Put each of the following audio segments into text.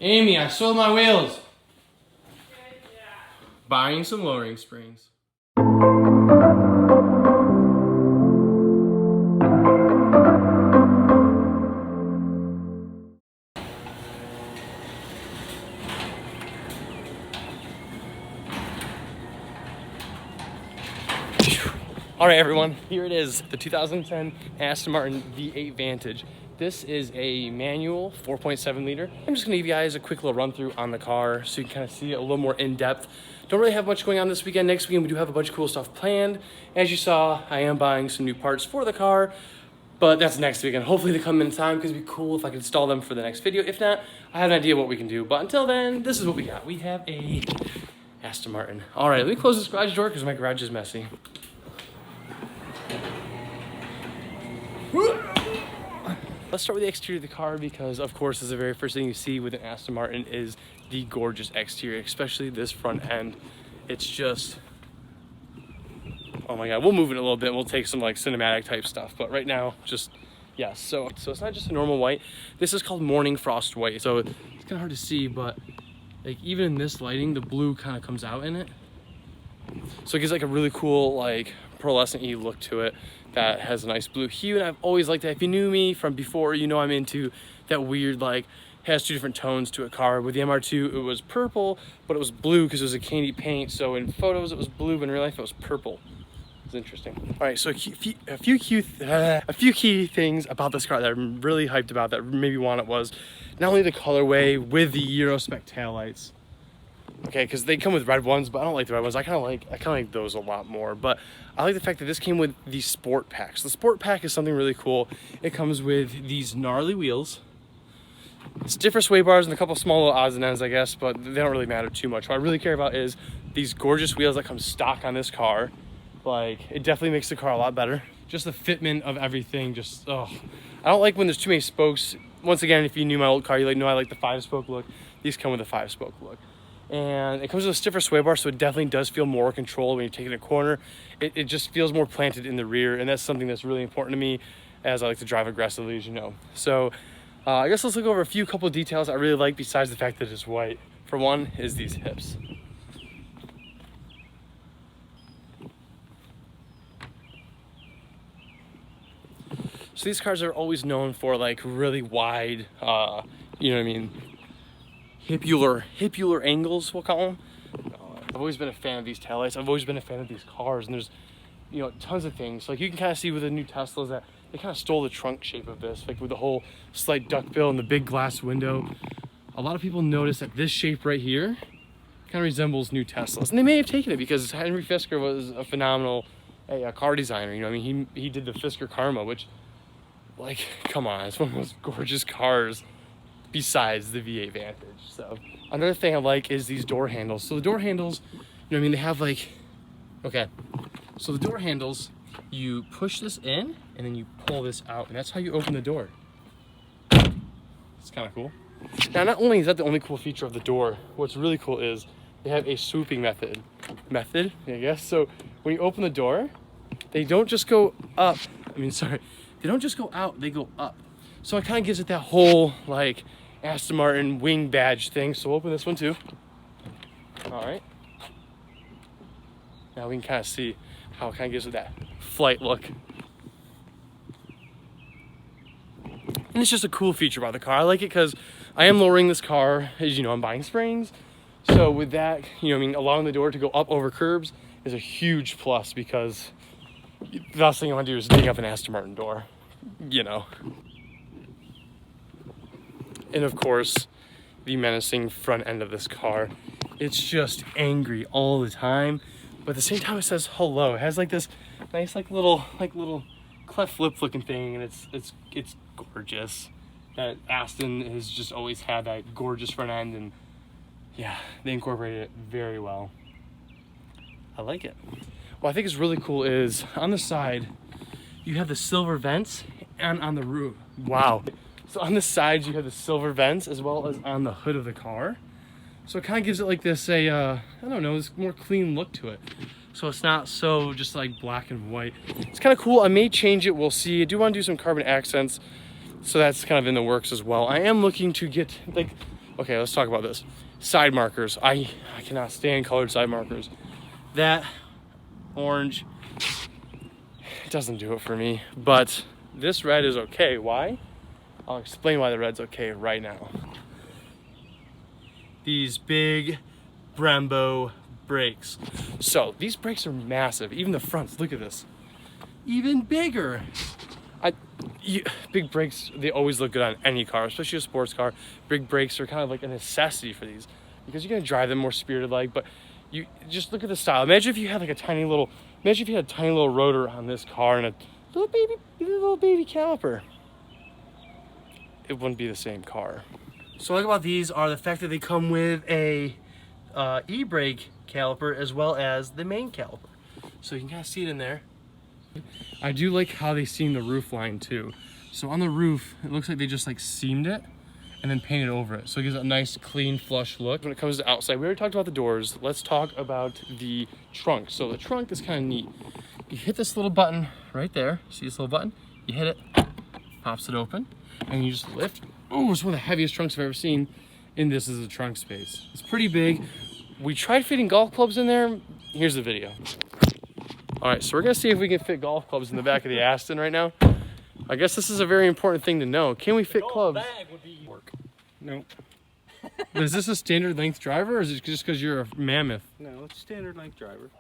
Amy, I sold my wheels. Buying some lowering springs. All right, everyone, here it is, the 2010 Aston Martin V8 Vantage. This is a manual 4.7 liter. I'm just gonna give you guys a quick little run through on the car so you can kind of see it a little more in depth. Don't really have much going on this weekend. Next weekend, we do have a bunch of cool stuff planned. As you saw, I am buying some new parts for the car, but that's next weekend. Hopefully they come in time because it'd be cool if I could install them for the next video. If not, I have an idea what we can do. But until then, this is what we got. We have a Aston Martin. All right, let me close this garage door because my garage is messy. Let's start with the exterior of the car because, of course, this is the very first thing you see with an Aston Martin is the gorgeous exterior, especially this front end. It's just, oh my God, we'll move it a little bit. We'll take some like cinematic type stuff, but right now, just, yes. So it's not just a normal white. This is called Morning Frost White. So it's kind of hard to see, but like even in this lighting, the blue kind of comes out in it. So it gives like a really cool like pearlescent-y look to it that has a nice blue hue, and I've always liked that. If you knew me from before, you know I'm into that weird, like, has two different tones to a car. With the MR2, it was purple, but it was blue because it was a candy paint. So in photos, it was blue, but in real life, it was purple. It's interesting. All right, so a few key things about this car that I'm really hyped about that made me want it was not only the colorway with the Euro spec taillights. Okay, because they come with red ones, but I don't like the red ones. I kind of like those a lot more. But I like the fact that this came with the Sport Pack. So the Sport Pack is something really cool. It comes with these gnarly wheels. It's different sway bars and a couple small little odds and ends, I guess, but they don't really matter too much. What I really care about is these gorgeous wheels that come stock on this car. Like, it definitely makes the car a lot better. Just the fitment of everything, just, oh. I don't like when there's too many spokes. Once again, if you knew my old car, you know I like the 5-spoke look. These come with a 5-spoke look. And it comes with a stiffer sway bar, so it definitely does feel more controlled when you're taking a corner. It just feels more planted in the rear, and that's something that's really important to me as I like to drive aggressively, as you know. So I guess let's look over a couple of details I really like besides the fact that it's white. For one is these hips. So these cars are always known for like really wide, you know what I mean? Hipular angles, we'll call them. I've always been a fan of these taillights. I've always been a fan of these cars, and there's, you know, tons of things. Like you can kind of see with the new Teslas that they kind of stole the trunk shape of this, like with the whole slight duckbill and the big glass window. A lot of people notice that this shape right here kind of resembles new Teslas, and they may have taken it because Henry Fisker was a phenomenal car designer. You know, I mean, he did the Fisker Karma, which, like, come on, it's one of the most gorgeous cars besides the V8 Vantage. So another thing I like is these door handles. So the door handles, you know what I mean, they have like, okay, so the door handles, you push this in and then you pull this out, and that's how you open the door. It's kind of cool. Now, not only is that the only cool feature of the door, what's really cool is they have a swooping method, I guess. So when you open the door, they don't just go up. They don't just go out, they go up. So it kind of gives it that whole like Aston Martin wing badge thing. So we'll open this one too. All right. Now we can kind of see how it kind of gives it that flight look. And it's just a cool feature about the car. I like it because I am lowering this car. As you know, I'm buying springs. So with that, you know, I mean, allowing the door to go up over curbs is a huge plus because the last thing I want to do is dig up an Aston Martin door, you know. And of course, the menacing front end of this car. It's just angry all the time, but at the same time it says hello. It has like this nice little cleft lip looking thing, and it's gorgeous. That Aston has just always had that gorgeous front end, and yeah, they incorporated it very well. I like it. What I think is really cool is on the side, you have the silver vents, and on the roof, wow. So on the sides, you have the silver vents as well as on the hood of the car. So it kind of gives it like this, I don't know, this more clean look to it. So it's not so just like black and white. It's kind of cool. I may change it, we'll see. I do want to do some carbon accents, so that's kind of in the works as well. I am looking to get like Okay, let's talk about this. Side markers. I cannot stand colored side markers. That orange, it doesn't do it for me. But this red is okay. Why? I'll explain why the red's okay right now. These big Brembo brakes. So these brakes are massive. Even the fronts, look at this. Even bigger. Big brakes, they always look good on any car, especially a sports car. Big brakes are kind of like a necessity for these because you're gonna drive them more spirited like, but you just look at the style. Imagine if you had like a tiny little rotor on this car and a little baby caliper. It wouldn't be the same car. So what I like about these are the fact that they come with a e-brake caliper as well as the main caliper. So you can kind of see it in there. I do like how they seam the roof line too. So on the roof, it looks like they just like seamed it and then painted over it. So it gives it a nice, clean, flush look. When it comes to outside, we already talked about the doors. Let's talk about the trunk. So the trunk is kind of neat. You hit this little button right there. See this little button? You hit it, pops it open, and you just lift. Oh, it's one of the heaviest trunks I've ever seen. And this is the trunk space. It's pretty big. We tried fitting golf clubs in there. Here's the video. All right, so we're gonna see if we can fit golf clubs in the back of the Aston right now. I guess this is a very important thing to know. Can we fit clubs? Bag would be work. Nope. Is this a standard length driver, or is it just because you're a mammoth? No, it's standard length driver.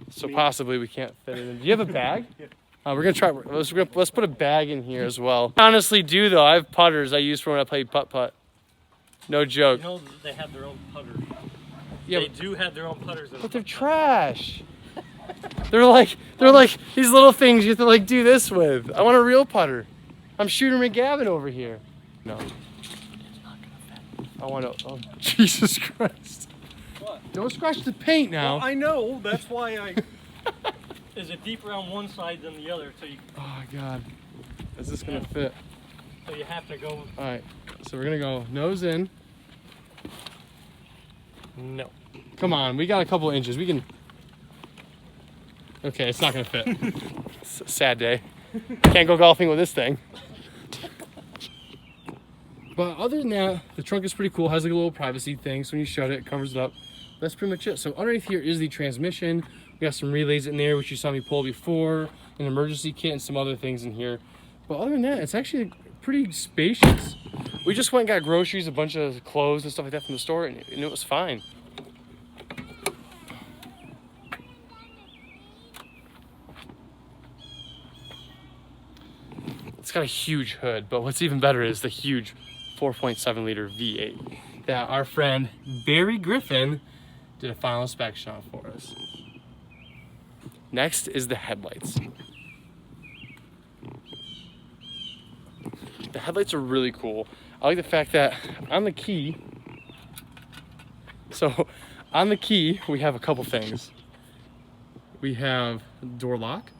So possibly we can't fit it in. Do you have a bag? Yeah. We're gonna try. Let's put a bag in here as well. I honestly do though. I have putters I use for when I play putt-putt. No joke. You know they have their own putters. Yeah, they do have their own putters. But they're trash. They're like these little things you have to like do this with. I want a real putter. I'm shooting McGavin over here. No. I want to. Oh, Jesus Christ. What? Don't scratch the paint now. Well, I know. That's why I. Is it deeper on one side than the other? So you. Oh God. Is this gonna fit? So you have to go. All right. So we're gonna go nose in. No. Come on, we got a couple inches. We can. Okay, it's not gonna fit. It's a sad day. Can't go golfing with this thing. But other than that, the trunk is pretty cool. Has like a little privacy thing, so when you shut it, it covers it up. That's pretty much it. So underneath here is the transmission. We got some relays in there, which you saw me pull before, an emergency kit, and some other things in here. But other than that, it's actually pretty spacious. We just went and got groceries, a bunch of clothes and stuff like that from the store, and it was fine. It's got a huge hood, but what's even better is the huge 4.7 liter V8 that our friend Barry Griffin did a final inspection on for us. Next is the headlights. The headlights are really cool. I like the fact that on the key, we have a couple things. We have door lock,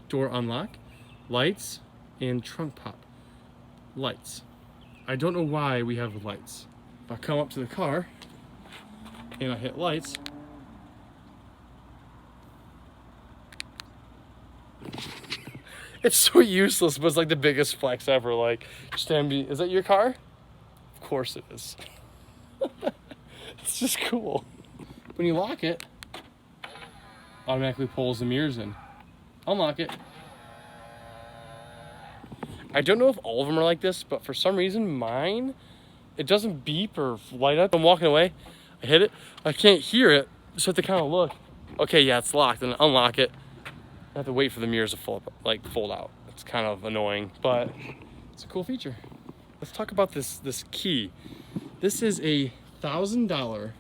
door unlock, lights, and trunk pop. Lights. I don't know why we have lights. If I come up to the car and I hit lights, it's so useless, but it's like the biggest flex ever. Like, is that your car? Of course it is. It's just cool. When you lock it, automatically pulls the mirrors in. Unlock it. I don't know if all of them are like this, but for some reason mine, it doesn't beep or light up. I'm walking away, I hit it, I can't hear it, so I have to kind of look. Okay, yeah, it's locked, and unlock it. I have to wait for the mirrors to fold out. It's kind of annoying, but it's a cool feature. Let's talk about this key. This is a $1,000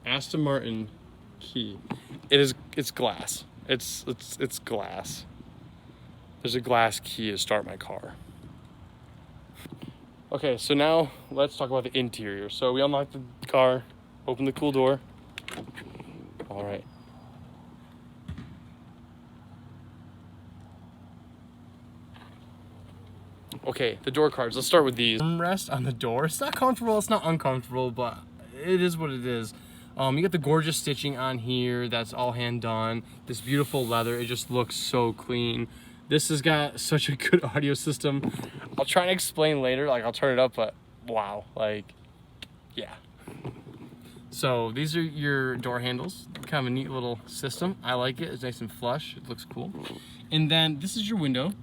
Aston Martin key. It's glass. It's glass. There's a glass key to start my car. Okay, so now let's talk about the interior. So we unlocked the car, opened the cool door. All right. Okay, the door cards. Let's start with these. Rest on the door. It's not comfortable, it's not uncomfortable, but it is what it is. You got the gorgeous stitching on here. That's all hand done. This beautiful leather. It just looks so clean. This has got such a good audio system. I'll try and explain later, like I'll turn it up, but wow, like, yeah. So these are your door handles. Kind of a neat little system. I like it. It's nice and flush. It looks cool. And then this is your window.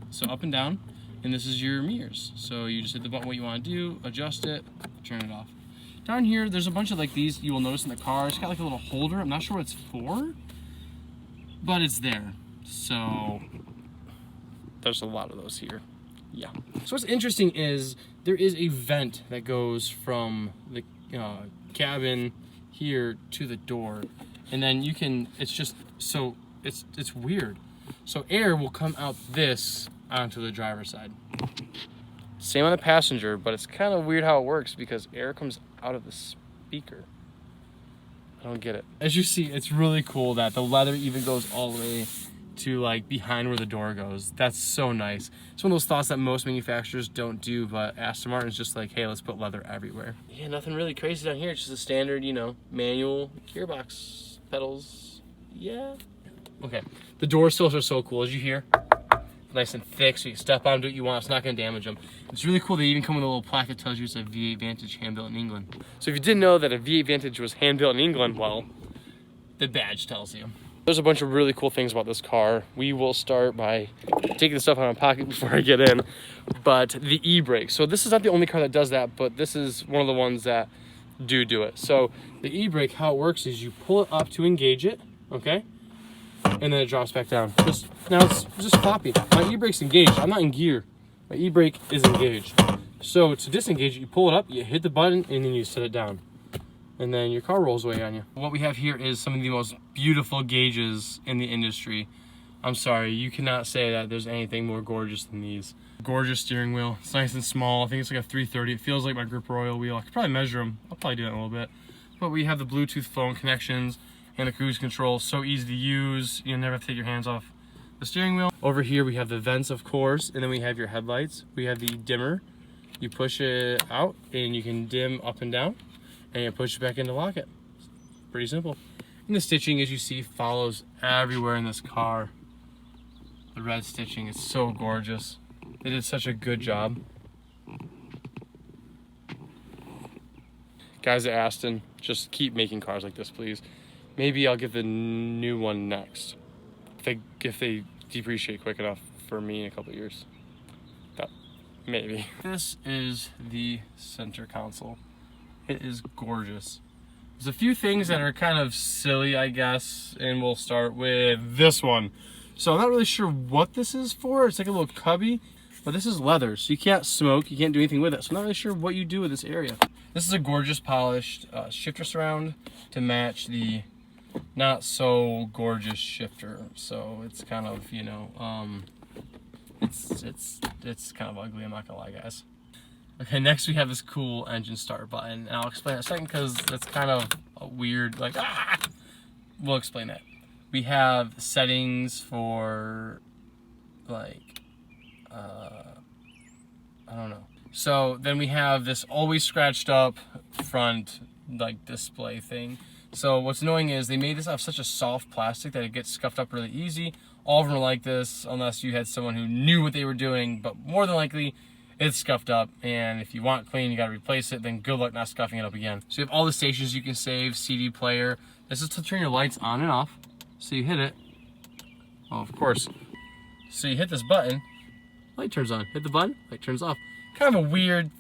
So up and down. And this is your mirrors. So you just hit the button what you want to do, adjust it, turn it off. Down here, there's a bunch of like these you will notice in the car. It's got like a little holder. I'm not sure what it's for, but it's there. So there's a lot of those here. Yeah. So what's interesting is there is a vent that goes from the cabin here to the door, and then you can, it's just, so it's weird. So air will come out this onto the driver's side. Same on the passenger, but it's kind of weird how it works because air comes out of the speaker. I don't get it. As you see, it's really cool that the leather even goes all the way to like behind where the door goes. That's so nice. It's one of those thoughts that most manufacturers don't do, but Aston Martin's just like, hey, let's put leather everywhere. Yeah, nothing really crazy down here. It's just a standard, you know, manual gearbox, pedals. Yeah. Okay. The door sills are so cool, as you hear. Nice and thick, so you can step on, do what you want. It's not going to damage them. It's really cool. They even come with a little plaque that tells you it's a V8 Vantage hand-built in England. So if you didn't know that a V8 Vantage was hand-built in England, well, the badge tells you. There's a bunch of really cool things about this car. We will start by taking the stuff out of my pocket before I get in. But the e-brake. So this is not the only car that does that, but this is one of the ones that do it. So the e-brake, how it works is you pull it up to engage it, okay? And then it drops back down. Now it's just floppy. My e-brake's engaged. I'm not in gear. My e-brake is engaged. So to disengage it, you pull it up, you hit the button, and then you set it down. And then your car rolls away on you. What we have here is some of the most beautiful gauges in the industry. I'm sorry, you cannot say that there's anything more gorgeous than these. Gorgeous steering wheel. It's nice and small. I think it's like a 330. It feels like my Grip Royal wheel. I could probably measure them. I'll probably do that in a little bit. But we have the Bluetooth phone connections and the cruise control. So easy to use. You never have to take your hands off the steering wheel. Over here we have the vents, of course, and then we have your headlights. We have the dimmer. You push it out and you can dim up and down, and you push it back in to lock it. Pretty simple. And the stitching, as you see, follows everywhere in this car. The red stitching is so gorgeous. They did such a good job. Guys at Aston, just keep making cars like this, please. Maybe I'll get the new one next. If they depreciate quick enough for me in a couple of years. That, maybe. This is the center console. It is gorgeous. There's a few things that are kind of silly, I guess, and we'll start with this one. So I'm not really sure what this is for. It's like a little cubby, but this is leather, so you can't smoke, you can't do anything with it. So I'm not really sure what you do with this area. This is a gorgeous polished shifter surround to match the not so gorgeous shifter. So it's kind of, you know, it's kind of ugly, I'm not gonna lie, guys. Okay, next we have this cool engine start button, and I'll explain in a second because that's kind of a weird, like, we'll explain that. We have settings for, like, I don't know. So then we have this always scratched up front, like, display thing. So what's annoying is they made this out of such a soft plastic that it gets scuffed up really easy. All of them are like this unless you had someone who knew what they were doing, but more than likely, it's scuffed up, and if you want it clean, you gotta replace it, then good luck not scuffing it up again. So you have all the stations you can save, CD player. This is to turn your lights on and off. So you hit it, oh, of course. So you hit this button, light turns on. Hit the button, light turns off. Kind of a weird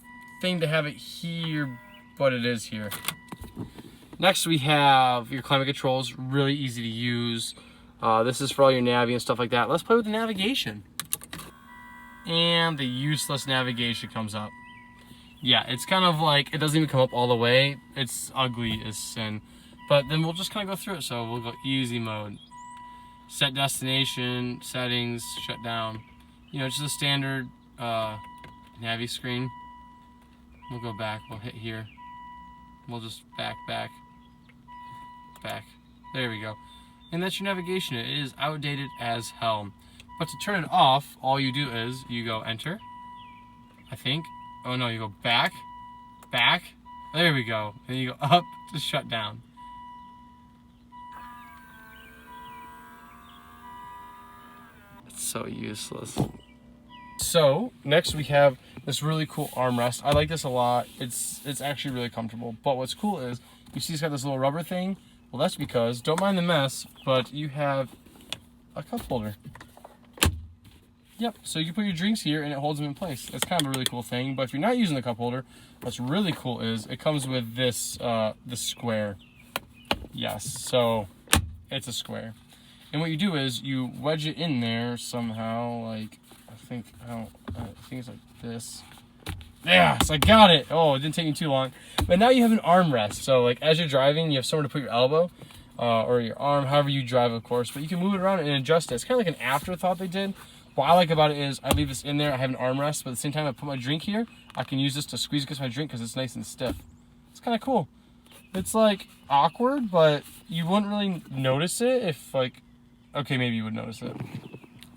thing to have it here, but it is here. Next we have your climate controls, really easy to use. This is for all your navy and stuff like that. Let's play with the navigation. And the useless navigation comes up. Yeah, it's kind of like, it doesn't even come up all the way. It's ugly as sin. But then we'll just kind of go through it. So we'll go easy mode. Set destination, settings, shut down. You know, just a standard navi screen. We'll go back, we'll hit here. We'll just back. There we go. And that's your navigation. It is outdated as hell. But to turn it off, all you do is you go enter, I think. Oh no, you go back. There we go. And you go up to shut down. It's so useless. So next we have this really cool armrest. I like this a lot. It's actually really comfortable. But what's cool is you see it's got this little rubber thing. Well, that's because, don't mind the mess, but you have a cup holder. Yep, so you can put your drinks here and it holds them in place. It's kind of a really cool thing. But if you're not using the cup holder, what's really cool is it comes with this this square. Yes, so it's a square. And what you do is you wedge it in there somehow, like I think it's like this. Yes, I got it. Oh, it didn't take me too long. But now you have an armrest. So like as you're driving, you have somewhere to put your elbow or your arm, however you drive, of course. But you can move it around and adjust it. It's kind of like an afterthought they did. What I like about it is I leave this in there. I have an armrest, but at the same time I put my drink here. I can use this to squeeze against my drink because it's nice and stiff. It's kind of cool. It's like awkward, but you wouldn't really notice it if like, okay, maybe you would notice it.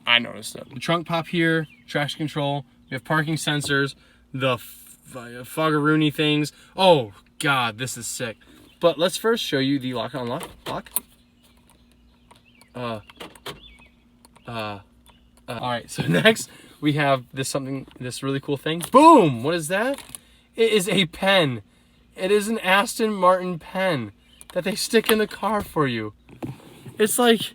I noticed it. The trunk pop here, traction control. We have parking sensors. The Foggeroony things. Oh God, this is sick. But let's first show you the lock and unlock. Lock. All right, so next we have this really cool thing. Boom! What is that? It is a pen. It is an Aston Martin pen that they stick in the car for you. It's like,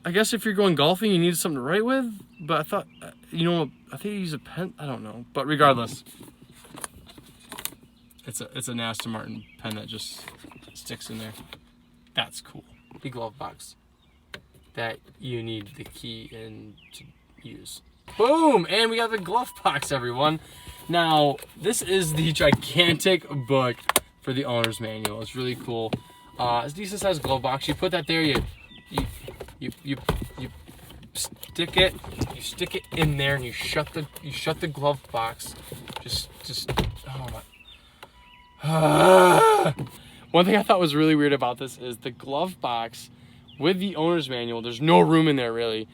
I guess if you're going golfing, you need something to write with. But I thought, you know, I think you use a pen. I don't know. But regardless, it's an Aston Martin pen that just sticks in there. That's cool. The glove box that you need the key in to use. Boom! And we got the glove box, everyone. Now, this is the gigantic book for the owner's manual. It's really cool. It's a decent sized glove box. You put that there, you stick it in there, and you shut the glove box. Just oh my. One thing I thought was really weird about this is the glove box with the owner's manual. There's no room in there really,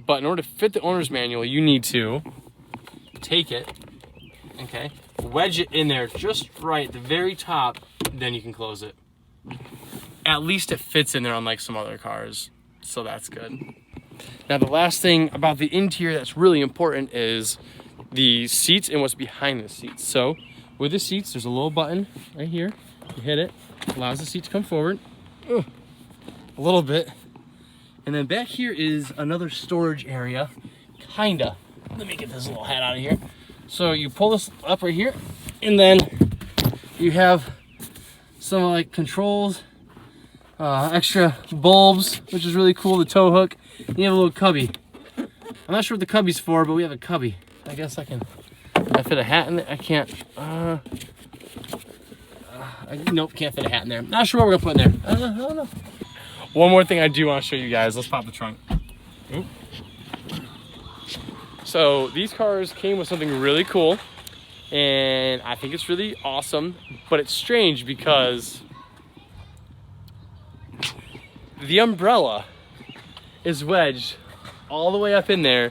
but in order to fit the owner's manual, you need to take it, okay, wedge it in there just right at the very top, then you can close it. At least it fits in there, unlike some other cars, so that's good. Now the last thing about the interior that's really important is the seats and what's behind the seats. So with the seats, there's a little button right here. You hit it, allows the seat to come forward a little bit. And then back here is another storage area, kinda. Let me get this little hat out of here. So you pull this up right here, and then you have some like controls, extra bulbs, which is really cool, the tow hook. You have a little cubby. I'm not sure what the cubby's for, but we have a cubby. I guess I fit a hat in there. I can't. Nope, can't fit a hat in there. Not sure what we're gonna put in there. I don't know. One more thing I do want to show you guys. Let's pop the trunk. Oop. So these cars came with something really cool, and I think it's really awesome, but it's strange because the umbrella is wedged all the way up in there.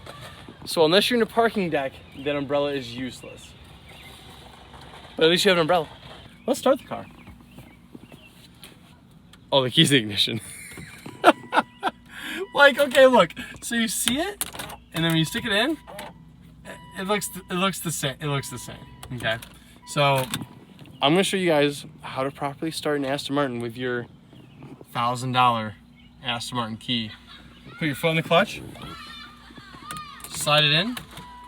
So unless you're in a parking deck, that umbrella is useless. But at least you have an umbrella. Let's start the car. Oh, the key's the ignition. Like, okay, look. So you see it, and then when you stick it in, it looks the same. It looks the same. Okay. So I'm gonna show you guys how to properly start an Aston Martin with your $1,000 Aston Martin key. Put your foot in the clutch. Slide it in.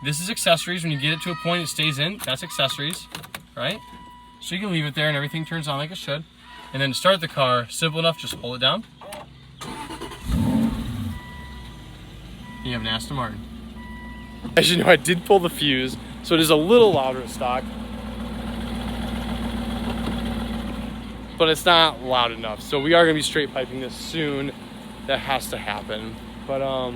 This is accessories. When you get it to a point, it stays in. That's accessories, right? So you can leave it there and everything turns on like it should. And then to start the car, simple enough, just hold it down. You have an Aston Martin. As you know, I did pull the fuse, so it is a little louder in stock. But it's not loud enough. So we are gonna be straight piping this soon. That has to happen. But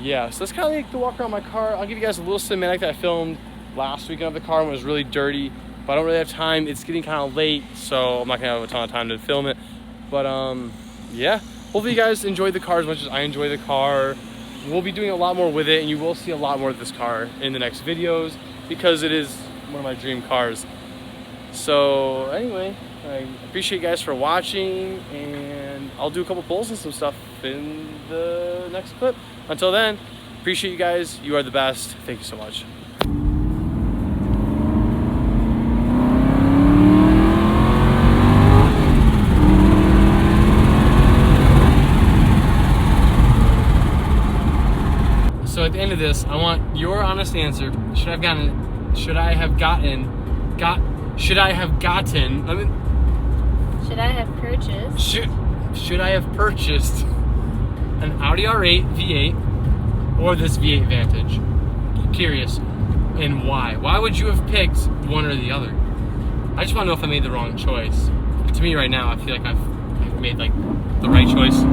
yeah, so that's kind of like the walk around my car. I'll give you guys a little cinematic that I filmed last weekend of the car when it was really dirty. But I don't really have time. It's getting kind of late, so I'm not gonna have a ton of time to film it. But yeah, hopefully you guys enjoyed the car as much as I enjoy the car. We'll be doing a lot more with it, and you will see a lot more of this car in the next videos because it is one of my dream cars. So anyway, I appreciate you guys for watching, and I'll do a couple polls and some stuff in the next clip. Until then, appreciate you guys. You are the best. Thank you so much. So at the end of this, I want your honest answer. Should I have purchased an Audi R8 V8 or this V8 Vantage? Curious. And why? Why would you have picked one or the other? I just want to know if I made the wrong choice. To me right now, I feel like I've made like the right choice.